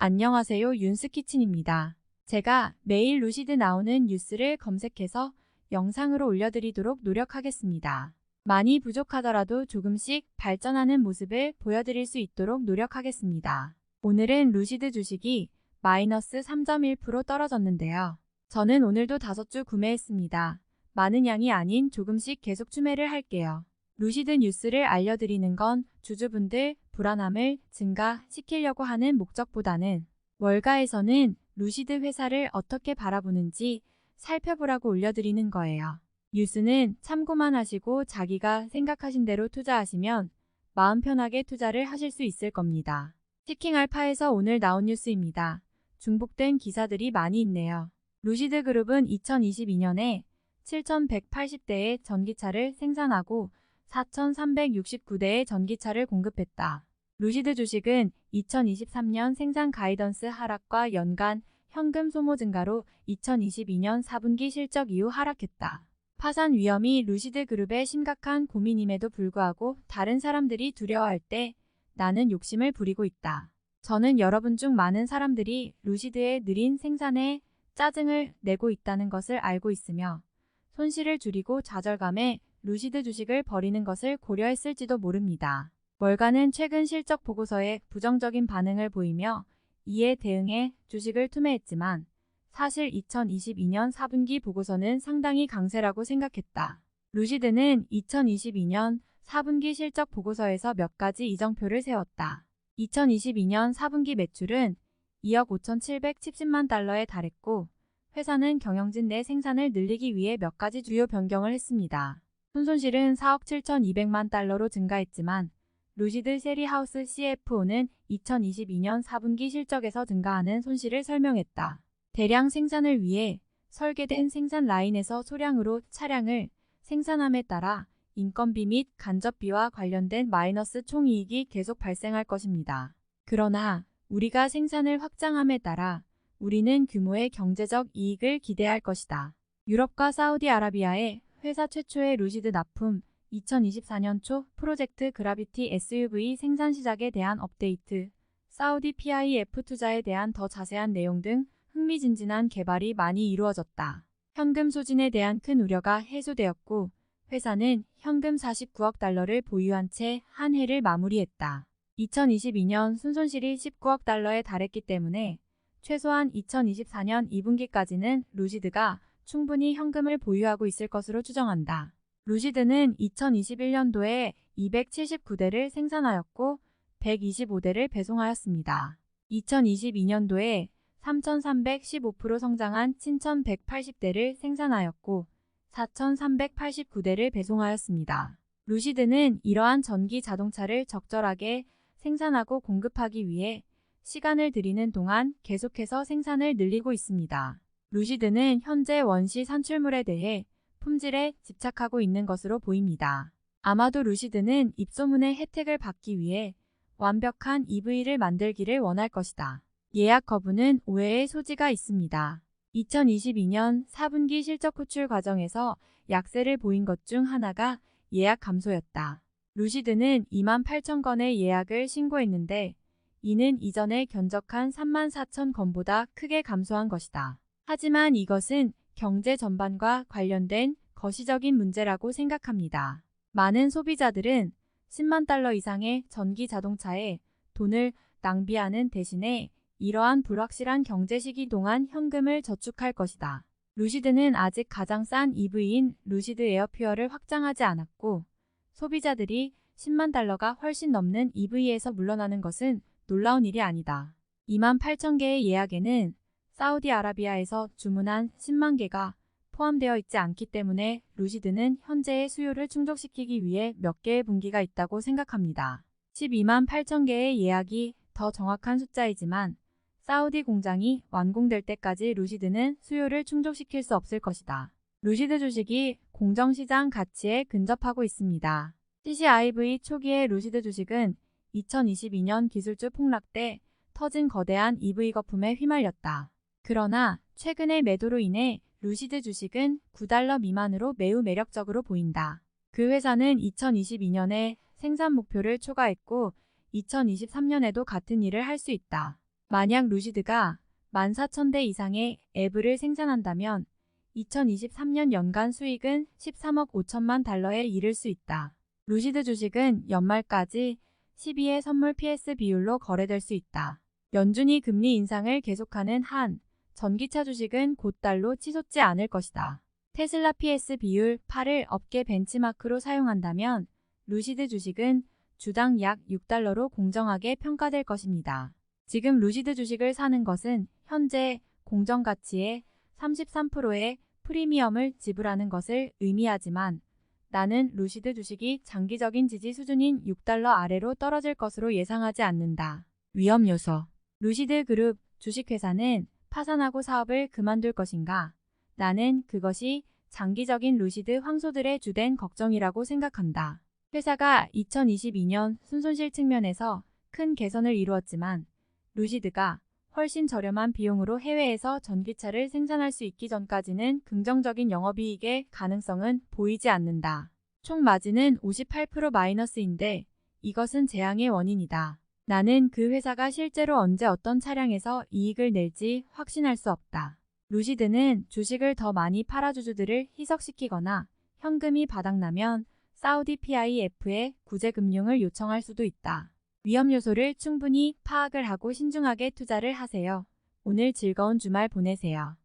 안녕하세요. 윤스키친입니다. 제가 매일 루시드 나오는 뉴스를 검색해서 영상으로 올려드리도록 노력하겠습니다. 많이 부족하더라도 조금씩 발전하는 모습을 보여드릴 수 있도록 노력하겠습니다. 오늘은 루시드 주식이 마이너스 3.1% 떨어졌는데요. 저는 오늘도 5주 구매했습니다. 많은 양이 아닌 조금씩 계속 추매를 할게요. 루시드 뉴스를 알려드리는 건 주주분들 불안함을 증가시키려고 하는 목적보다는 월가에서는 루시드 회사를 어떻게 바라보는지 살펴보라고 올려드리는 거예요. 뉴스는 참고만 하시고 자기가 생각하신 대로 투자하시면 마음 편하게 투자를 하실 수 있을 겁니다. 티킹알파에서 오늘 나온 뉴스입니다. 중복된 기사들이 많이 있네요. 루시드 그룹은 2022년에 7,180대의 전기차를 생산하고 4,369대의 전기차를 공급했다. 루시드 주식은 2023년 생산 가이던스 하락과 연간 현금 소모 증가로 2022년 4분기 실적 이후 하락했다. 파산 위험이 루시드 그룹의 심각한 고민임에도 불구하고 다른 사람들이 두려워할 때 나는 욕심을 부리고 있다. 저는 여러분 중 많은 사람들이 루시드의 느린 생산에 짜증을 내고 있다는 것을 알고 있으며 손실을 줄이고 좌절감에 루시드 주식을 버리는 것을 고려했을지도 모릅니다. 월가는 최근 실적 보고서에 부정적인 반응을 보이며 이에 대응해 주식을 투매했지만 사실 2022년 4분기 보고서는 상당히 강세라고 생각했다. 루시드는 2022년 4분기 실적 보고서에서 몇 가지 이정표를 세웠다. 2022년 4분기 매출은 2억 5,770만 달러에 달했고 회사는 경영진 내 생산을 늘리기 위해 몇 가지 주요 변경을 했습니다. 순손실은 4억 7,200만 달러로 증가했지만 루시드 세리하우스 CFO는 2022년 4분기 실적에서 증가하는 손실을 설명했다. 대량 생산을 위해 설계된 생산 라인에서 소량으로 차량을 생산함에 따라 인건비 및 간접비와 관련된 마이너스 총이익이 계속 발생할 것입니다. 그러나 우리가 생산을 확장함에 따라 우리는 규모의 경제적 이익을 기대할 것이다. 유럽과 사우디아라비아의 회사 최초의 루시드 납품 2024년 초 프로젝트 그라비티 SUV 생산 시작에 대한 업데이트, 사우디 PIF 투자에 대한 더 자세한 내용 등 흥미진진한 개발이 많이 이루어졌다. 현금 소진에 대한 큰 우려가 해소되었고 회사는 현금 49억 달러를 보유한 채 한 해를 마무리했다. 2022년 순손실이 19억 달러에 달했기 때문에 최소한 2024년 2분기까지는 루시드가 충분히 현금을 보유하고 있을 것으로 추정한다. 루시드는 2021년도에 279대를 생산하였고 125대를 배송하였습니다. 2022년도에 3,315% 성장한 7,180대를 생산하였고 4,389대를 배송하였습니다. 루시드는 이러한 전기 자동차를 적절하게 생산하고 공급하기 위해 시간을 들이는 동안 계속해서 생산을 늘리고 있습니다. 루시드는 현재 원시 산출물에 대해 품질에 집착하고 있는 것으로 보입니다. 아마도 루시드는 입소문의 혜택을 받기 위해 완벽한 EV를 만들기를 원할 것이다. 예약 거부는 오해의 소지가 있습니다. 2022년 4분기 실적 호출 과정에서 약세를 보인 것 중 하나가 예약 감소였다. 루시드는 28,000건의 예약을 신고했는데 이는 이전에 견적한 34,000건보다 크게 감소한 것이다. 하지만 이것은 경제 전반과 관련된 거시적인 문제라고 생각합니다. 많은 소비자들은 10만 달러 이상의 전기 자동차에 돈을 낭비하는 대신에 이러한 불확실한 경제 시기 동안 현금을 저축할 것이다. 루시드는 아직 가장 싼 EV인 루시드 에어퓨어를 확장하지 않았고 소비자들이 10만 달러가 훨씬 넘는 EV에서 물러나는 것은 놀라운 일이 아니다. 28,000개의 예약에는 사우디아라비아에서 주문한 10만 개가 포함되어 있지 않기 때문에 루시드는 현재의 수요를 충족시키기 위해 몇 개의 분기가 있다고 생각합니다. 128,000개의 예약이 더 정확한 숫자이지만 사우디 공장이 완공될 때까지 루시드는 수요를 충족시킬 수 없을 것이다. 루시드 주식이 공정시장 가치에 근접하고 있습니다. CCIV 초기의 루시드 주식은 2022년 기술주 폭락 때 터진 거대한 EV 거품에 휘말렸다. 그러나 최근의 매도로 인해 루시드 주식은 9달러 미만으로 매우 매력적으로 보인다. 그 회사는 2022년에 생산 목표를 초과했고 2023년에도 같은 일을 할 수 있다. 만약 루시드가 14,000대 이상의 앱을 생산한다면 2023년 연간 수익은 13억 5천만 달러에 이를 수 있다. 루시드 주식은 연말까지 12의 선물 PS 비율로 거래될 수 있다. 연준이 금리 인상을 계속하는 한 전기차 주식은 곧 달로 치솟지 않을 것이다. 테슬라 PS 비율 8을 업계 벤치마크로 사용한다면 루시드 주식은 주당 약 6달러로 공정하게 평가될 것입니다. 지금 루시드 주식을 사는 것은 현재 공정가치의 33%의 프리미엄을 지불하는 것을 의미하지만 나는 루시드 주식이 장기적인 지지 수준인 6달러 아래로 떨어질 것으로 예상하지 않는다. 위험 요소. 루시드 그룹 주식회사는 파산하고 사업을 그만둘 것인가? 나는 그것이 장기적인 루시드 황소들의 주된 걱정이라고 생각한다. 회사가 2022년 순손실 측면에서 큰 개선을 이루었지만 루시드가 훨씬 저렴한 비용으로 해외에서 전기차를 생산할 수 있기 전까지는 긍정적인 영업이익의 가능성은 보이지 않는다. 총 마진은 58% 마이너스인데 이것은 재앙의 원인이다. 나는 그 회사가 실제로 언제 어떤 차량에서 이익을 낼지 확신할 수 없다. 루시드는 주식을 더 많이 팔아 주주들을 희석시키거나 현금이 바닥나면 사우디 PIF에 구제금융을 요청할 수도 있다. 위험 요소를 충분히 파악을 하고 신중하게 투자를 하세요. 오늘 즐거운 주말 보내세요.